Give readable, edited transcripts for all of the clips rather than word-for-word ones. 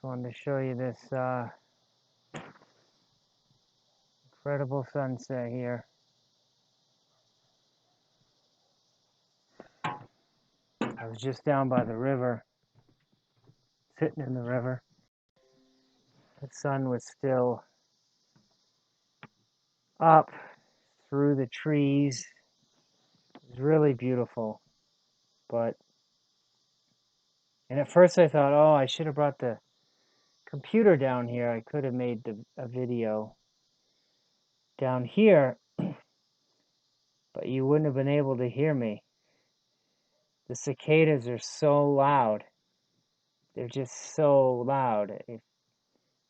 wanted to show you this incredible sunset here. I was just down by the river, sitting in the river. The sun was still up through the trees. It was really beautiful. And at first I thought, oh, I should have brought the computer down here. I could have made a video down here, but you wouldn't have been able to hear me. The cicadas are so loud. They're just so loud. If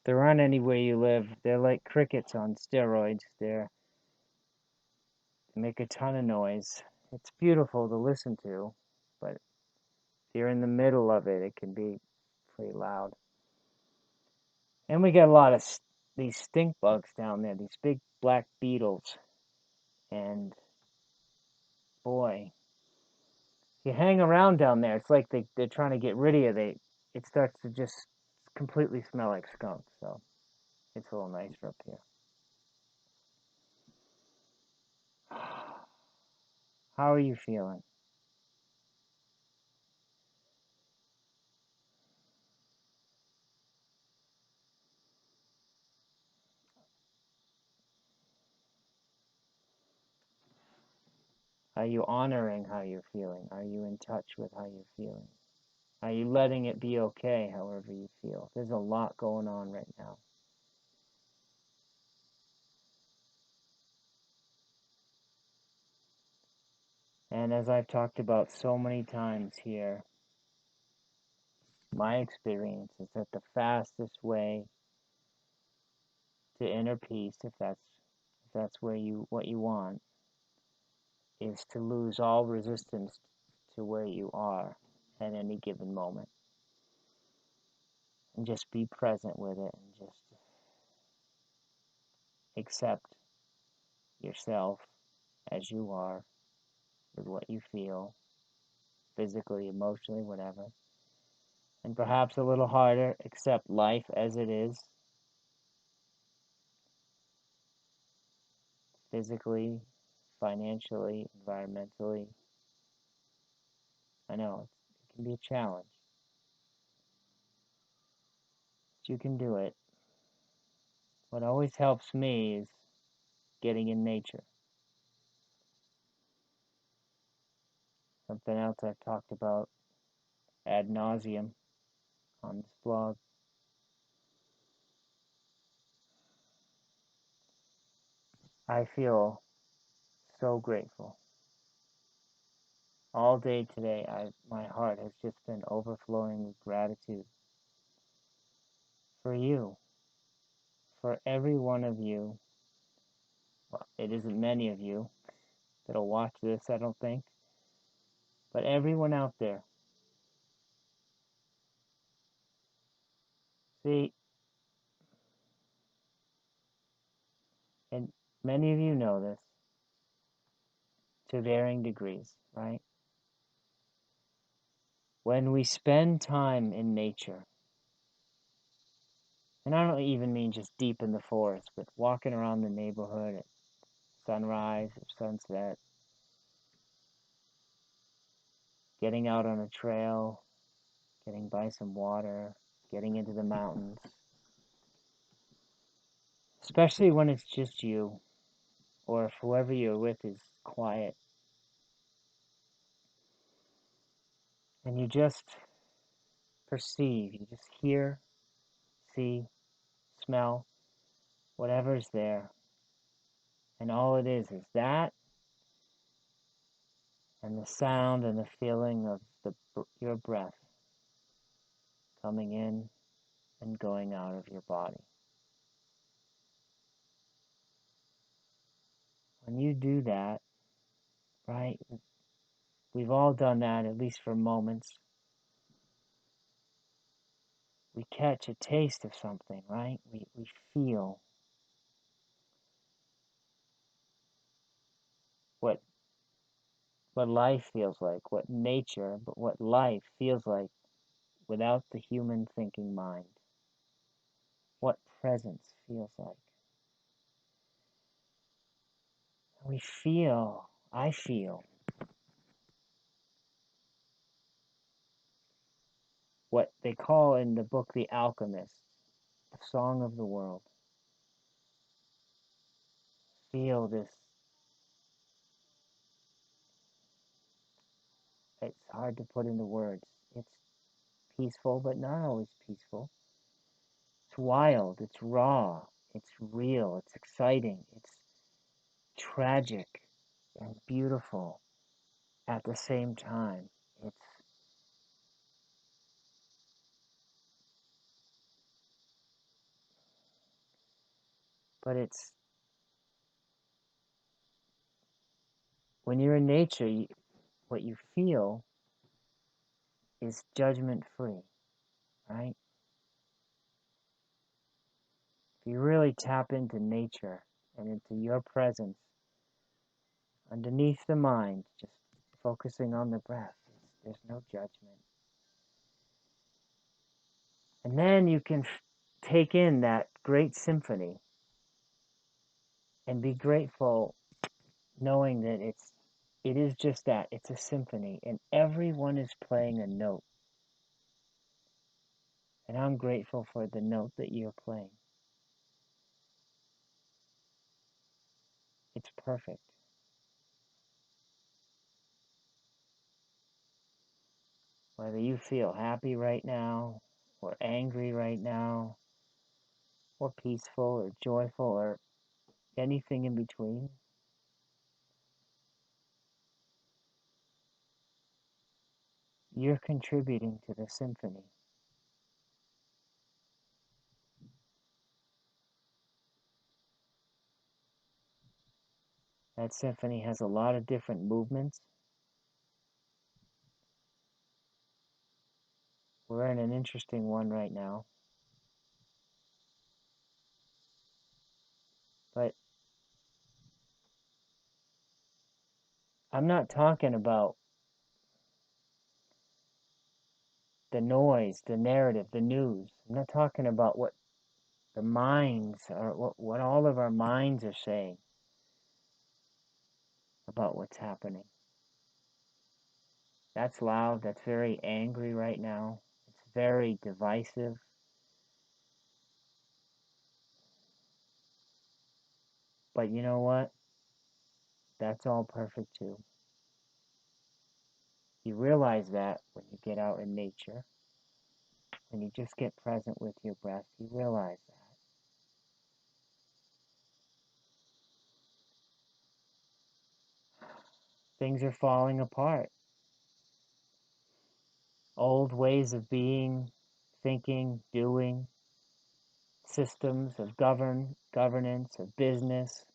there aren't any where you live, they're like crickets on steroids. They make a ton of noise. It's beautiful to listen to, but if you're in the middle of it, it can be pretty loud. And we get a lot of these stink bugs down there, these big black beetles. And boy, you hang around down there, it's like they're trying to get rid of you. It starts to just completely smell like skunk. So it's a little nicer up here. How are you feeling? Are you honoring how you're feeling? Are you in touch with how you're feeling? Are you letting it be okay however you feel? There's a lot going on right now. And as I've talked about so many times here, my experience is that the fastest way to inner peace, if that's what you want, is to lose all resistance to where you are at any given moment. And just be present with it and just accept yourself as you are with what you feel, physically, emotionally, whatever. And perhaps a little harder, accept life as it is, physically, financially, environmentally. I know it can be a challenge, but you can do it. What always helps me is getting in nature. Something else I've talked about ad nauseum on this blog. I feel so grateful. All day today, my heart has just been overflowing with gratitude for you, for every one of you. Well, it isn't many of you that'll watch this, I don't think, but everyone out there. See, and many of you know this to varying degrees, right? When we spend time in nature, and I don't even mean just deep in the forest, but walking around the neighborhood at sunrise or sunset, getting out on a trail, getting by some water, getting into the mountains, especially when it's just you, or if whoever you're with is quiet, and you just perceive, you just hear, see, smell, whatever's there, and all it is that, and the sound and the feeling of your breath coming in and going out of your body. When you do that, right, we've all done that, at least for moments. We catch a taste of something, right? We feel what life feels like, what nature, but what life feels like without the human thinking mind. what presence feels like. I feel what they call in the book The Alchemist, the song of the world. Feel this, it's hard to put into words. It's peaceful, but not always peaceful. It's wild, it's raw, it's real, it's exciting, it's tragic and beautiful at the same time. It's when you're in nature, what you feel is judgment free, right? If you really tap into nature and into your presence underneath the mind, just focusing on the breath, there's no judgment. And then you can take in that great symphony and be grateful knowing that it is just that, it's a symphony and everyone is playing a note. And I'm grateful for the note that you're playing. It's perfect. Whether you feel happy right now, or angry right now, or peaceful, or joyful, or anything in between, you're contributing to the symphony. That symphony has a lot of different movements. We're in an interesting one right now. But I'm not talking about the noise, the narrative, the news. I'm not talking about what the minds are, what all of our minds are saying about what's happening. That's loud, that's very angry right now. It's very divisive. But you know what? That's all perfect too. You realize that when you get out in nature, when you just get present with your breath, you realize that. Things are falling apart. Old ways of being, thinking, doing, systems of governance, of business,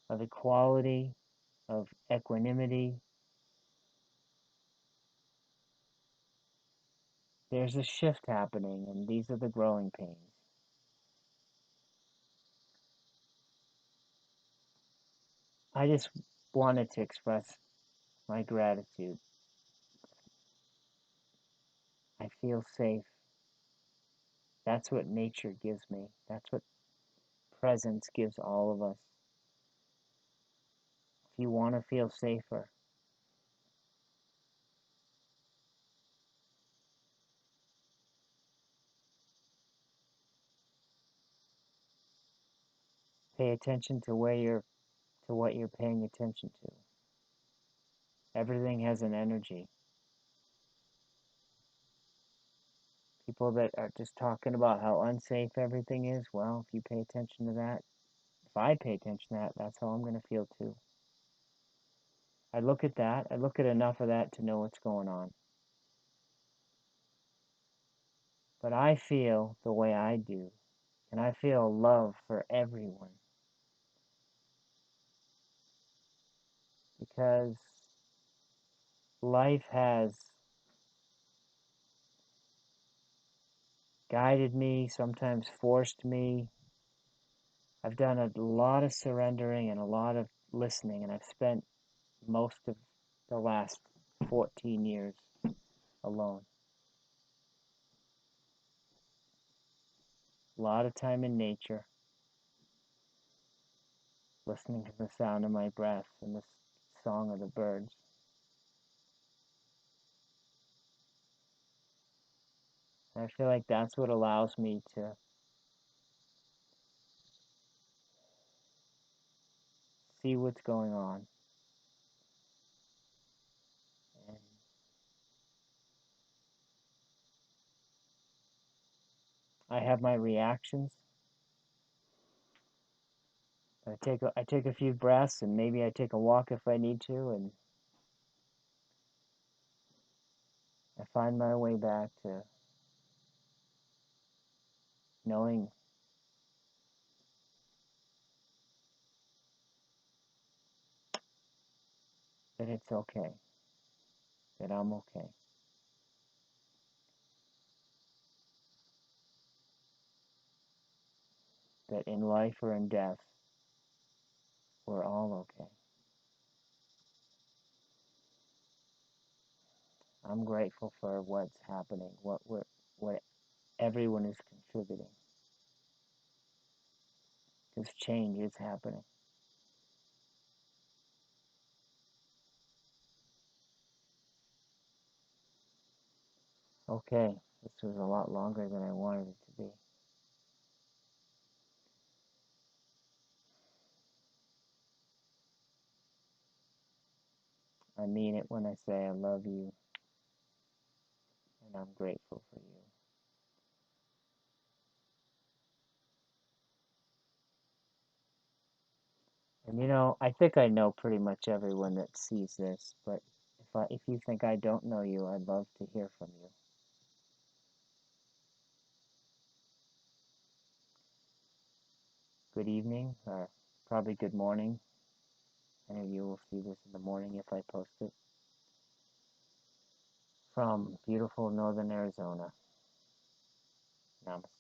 of equality, of equanimity. There's a shift happening, and these are the growing pains. I just wanted to express my gratitude. I feel safe. That's what nature gives me. That's what presence gives all of us. If you want to feel safer, pay attention to what you're paying attention to. Everything has an energy. People that are just talking about how unsafe everything is, well, if you pay attention to that, if I pay attention to that, that's how I'm going to feel too. I look at that, I look at enough of that to know what's going on. But I feel the way I do, and I feel love for everyone. Because life has guided me, sometimes forced me. I've done a lot of surrendering and a lot of listening, and I've spent most of the last 14 years alone. a lot of time in nature, listening to the sound of my breath and the song of the birds. I feel like that's what allows me to see what's going on. And I have my reactions. I take a few breaths, and maybe I take a walk if I need to, and I find my way back to knowing that it's okay, that I'm okay, that in life or in death, we're all okay. I'm grateful for what's happening, what everyone is contributing. Because change is happening. Okay, this was a lot longer than I wanted it to be. I mean it when I say I love you and I'm grateful for you. And I think I know pretty much everyone that sees this, but if you think I don't know you, I'd love to hear from you. Good evening, or probably good morning. Any of you will see this in the morning if I post it. From beautiful northern Arizona. Namaste.